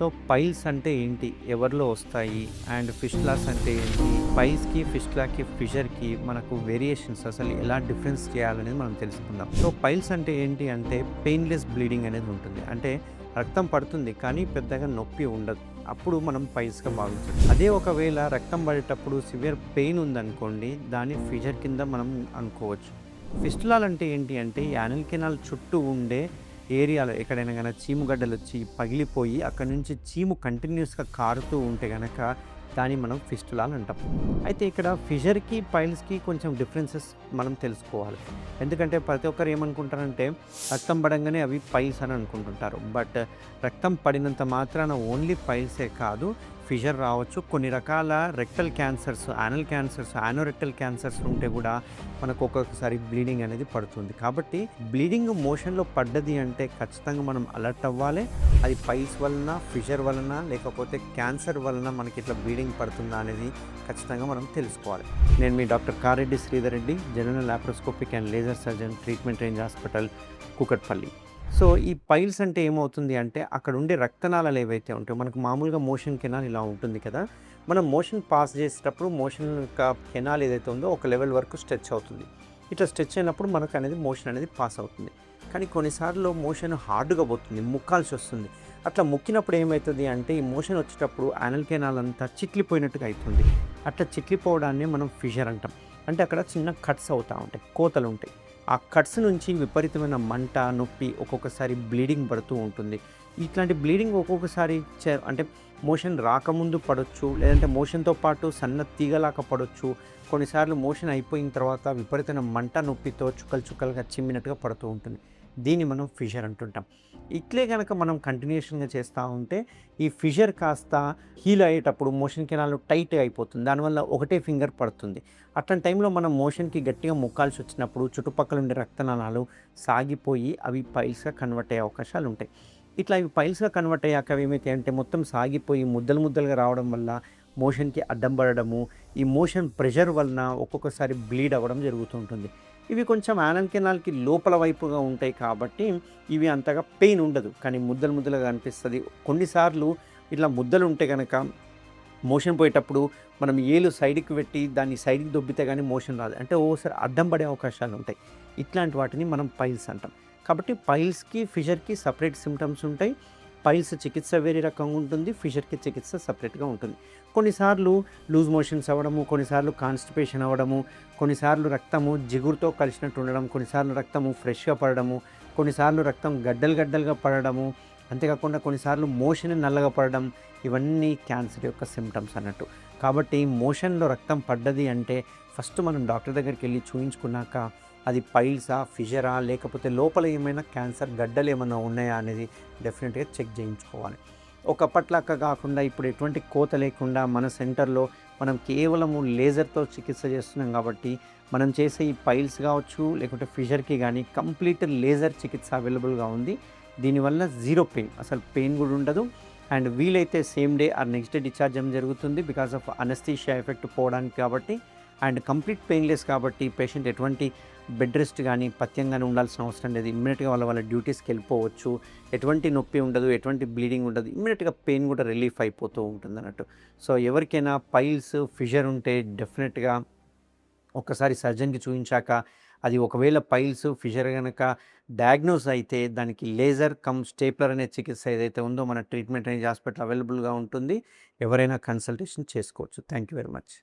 So piles అంటే ఏంటి? ఎవరిలో వస్తాయి? అండ్ ఫిస్టులాస్ అంటే ఏంటి? పైల్స్‌కి, ఫిస్టులాకి, ఫిషర్‌కి మనకు వేరియేషన్స్ అసలు ఎలా డిఫరెన్స్ చేయాలనేది మనం తెలుసుకుందాం. సో పైల్స్ అంటే ఏంటి అంటే పెయిన్‌లెస్ బ్లీడింగ్ అనేది ఉంటుంది. అంటే రక్తం పడుతుంది కానీ పెద్దగా నొప్పి ఉండదు. అప్పుడు మనం పైల్స్‌గా భావించం. అదే ఒకవేళ రక్తం పడేటప్పుడు సివియర్ పెయిన్ ఉందనుకోండి, దాన్ని ఫిషర్ కింద మనం అనుకోవచ్చు. ఫిస్టులాలంటే ఏంటి అంటే యానల్ కెనాల్ చుట్టూ ఉండే ఏరియాలో ఎక్కడైనా గనక చీముగడ్డలొచ్చి పగిలిపోయి అక్కడి నుంచి చీము కంటిన్యూస్‌గా కారుతూ ఉంటే గనక దాన్ని మనం ఫిస్టులా అని అంటాం. అయితే ఇక్కడ ఫిషర్‌కి, పైల్స్‌కి కొంచెం డిఫరెన్సెస్ మనం తెలుసుకోవాలి. ఎందుకంటే ప్రతి ఒక్కరు ఏమనుకుంటారంటే రక్తం పడంగానే అవి పైల్స్ అని అనుకుంటుంటారు. బట్ రక్తం పడినంత మాత్రాన ఓన్లీ పైల్సే కాదు, ఫిషర్ రావచ్చు. కొన్ని రకాల rectal cancers, anal cancers, anorectal cancers ఉంటే కూడా మనకు ఒక్కొక్కసారి బ్లీడింగ్ అనేది పడుతుంది. కాబట్టి బ్లీడింగ్ మోషన్‌లో పడ్డది అంటే ఖచ్చితంగా మనం అలర్ట్ అవ్వాలి. అది పైల్స్ వలన, ఫిషర్ వలన లేకపోతే క్యాన్సర్ వలన మనకి ఇట్లా బ్లీడింగ్ పడుతుందా అనేది ఖచ్చితంగా మనం తెలుసుకోవాలి. నేను మీ doctor Kareddy Sridhar Reddy, general laparoscopic and laser surgeon, treatment range hospital, Kukatpally. So ఈ పైల్స్ అంటే ఏమవుతుంది అంటే అక్కడ ఉండే రక్తనాళాలు ఏవైతే ఉంటాయో మనకు మామూలుగా మోషన్ కెనాల్ ఇలా ఉంటుంది కదా. మనం మోషన్ పాస్ చేసేటప్పుడు మోషన్ యొక్క కెనాల్ ఏదైతే ఉందో ఒక లెవెల్ వరకు స్ట్రెచ్ అవుతుంది. ఇట్లా స్ట్రెచ్ అయినప్పుడు మనకు అనేది మోషన్ అనేది పాస్ అవుతుంది. కానీ కొన్నిసార్లు మోషన్ హార్డ్గా పోతుంది, ముక్కాల్సి వస్తుంది. అట్లా ముక్కినప్పుడు ఏమవుతుంది అంటే ఈ మోషన్ వచ్చేటప్పుడు యానల్ కెనాల్ అంతా చిట్లిపోయినట్టుగా అవుతుంది. అట్లా చిట్లిపోవడాన్ని మనం ఫిషర్ అంటాం. అంటే అక్కడ చిన్న కట్స్ అవుతూ ఉంటాయి, కోతలు ఉంటాయి. ఆ కట్స్ నుంచి విపరీతమైన మంట, నొప్పి, ఒక్కొక్కసారి బ్లీడింగ్ పడుతూ ఉంటుంది. ఇట్లాంటి బ్లీడింగ్ ఒక్కొక్కసారి అంటే మోషన్ రాకముందు పడవచ్చు, లేదంటే మోషన్తో పాటు సన్న తీగలాగా పడవచ్చు. కొన్నిసార్లు మోషన్ అయిపోయిన తర్వాత విపరీతమైన మంట, నొప్పితో చుక్కలు చుక్కలుగా చిమ్మినట్టుగా పడుతూ ఉంటుంది. దీన్ని మనం ఫిషర్ అంటుంటాం. ఇట్లే కనుక మనం కంటిన్యూషన్‌గా చేస్తూ ఉంటే ఈ ఫిషర్ కాస్త హీల్ అయ్యేటప్పుడు మోషన్ కెనాల్ టైట్‌గా అయిపోతుంది. దానివల్ల ఒకటే ఫింగర్ పడుతుంది. అట్లాంటి టైంలో మనం మోషన్‌కి గట్టిగా ముక్కాల్సి వచ్చినప్పుడు చుట్టుపక్కల ఉండే రక్తనాళాలు సాగిపోయి అవి పైల్స్‌గా కన్వర్ట్ అయ్యే అవకాశాలు ఉంటాయి. ఇట్లా ఇవి పైల్స్‌గా కన్వర్ట్ అయ్యాక అవి ఏమైతాయి అంటే మొత్తం సాగిపోయి ముద్దలు ముద్దలుగా రావడం వల్ల మోషన్‌కి అడ్డం పడడము, ఈ మోషన్ ప్రెషర్ వలన ఒక్కొక్కసారి బ్లీడ్ అవ్వడం జరుగుతూ ఉంటుంది. ఇవి కొంచెం యానల్ కెనాల్‌కి లోపల వైపుగా ఉంటాయి కాబట్టి ఇవి అంతగా పెయిన్ ఉండదు. కానీ ముద్దలు ముద్దలుగా అనిపిస్తది. కొన్నిసార్లు ఇట్లా ముద్దలు ఉంటే గనక మోషన్ పోయేటప్పుడు మనం ఏలు సైడ్‌కి పెట్టి దాన్ని సైడ్‌కి దొబ్బితే గానీ మోషన్ రాదు. అంటే ఒక్కోసారి అడ్డం పడే అవకాశాలు ఉంటాయి. ఇట్లాంటి వాటిని మనం పైల్స్ అంటాం. కాబట్టి పైల్స్‌కి, ఫిషర్‌కి సెపరేట్ సింప్టమ్స్ ఉంటాయి. పైల్స్ చికిత్స వేరే రకంగా ఉంటుంది. ఫిషర్‌కి చికిత్స సెపరేట్‌గా ఉంటుంది. కొన్నిసార్లు లూజ్ మోషన్స్ అవ్వడము, కొన్నిసార్లు కాన్‌స్టిపేషన్ అవ్వడము, కొన్నిసార్లు రక్తము జిగురుతో కలిసినట్టు ఉండడం, కొన్నిసార్లు రక్తము ఫ్రెష్‌గా పడడము, కొన్నిసార్లు రక్తం గడ్డలు గడ్డలుగా పడడము, అంతేకాకుండా కొన్నిసార్లు మోషన్ నల్లగా పడడం, ఇవన్నీ క్యాన్సర్ యొక్క సింప్టమ్స్ అన్నట్టు. కాబట్టి మోషన్‌లో రక్తం పడ్డది అంటే ఫస్ట్ మనం డాక్టర్ దగ్గరికి వెళ్లి చూయించుకున్నాక అది పైల్సా, ఫిషరా, లేకపోతే లోపల ఏమైనా క్యాన్సర్ గడ్డలు ఏమైనా ఉన్నాయా అనేది డెఫినెట్‌గా చెక్ చేయించుకోవాలి. ఒకప్పట్లాగా కాకుండా ఇప్పుడు ఎటువంటి కోత లేకుండా మన సెంటర్‌లో మనం కేవలము లేజర్‌తో చికిత్స చేస్తున్నాం కాబట్టి మనం చేసే ఈ పైల్స్ కావచ్చు, లేకుంటే ఫిషర్‌కి కానీ కంప్లీట్ లేజర్ చికిత్స అవైలబుల్‌గా ఉంది. దీనివల్ల జీరో పెయిన్, అసలు పెయిన్ కూడా ఉండదు. అండ్ వీలైతే same day or next day discharge అవ్వడం జరుగుతుంది. బికాస్ ఆఫ్ అనస్థీషియా ఎఫెక్ట్ పోవడానికి కాబట్టి. అండ్ కంప్లీట్ పెయిన్‌లెస్ కాబట్టి పేషెంట్ ఎటువంటి బెడ్ రెస్ట్ కానీ, పథ్యం గానీ ఉండాల్సిన అవసరం లేదు. ఇమ్మీడియట్‌గా వాళ్ళ డ్యూటీస్‌కి వెళ్ళిపోవచ్చు. ఎటువంటి నొప్పి ఉండదు, ఎటువంటి బ్లీడింగ్ ఉండదు. ఇమ్మీడియట్‌గా పెయిన్ కూడా రిలీఫ్ అయిపోతూ ఉంటుందన్నట్టు. సో ఎవరికైనా పైల్స్, ఫిషర్ ఉంటే డెఫినెట్‌గా ఒక్కసారి సర్జన్‌కి చూయించాక అది ఒకవేళ పైల్స్, ఫిషర్ గనక డయాగ్నోస్ అయితే దానికి లేజర్ కమ్ స్టేప్లర్ అనే చికిత్స ఏదైతే ఉందో మన ట్రీట్మెంట్ రేంజ్ హాస్పిటల్ అవైలబుల్‌గా ఉంటుంది. ఎవరైనా కన్సల్టేషన్ చేసుకోవచ్చు. Thank you very much.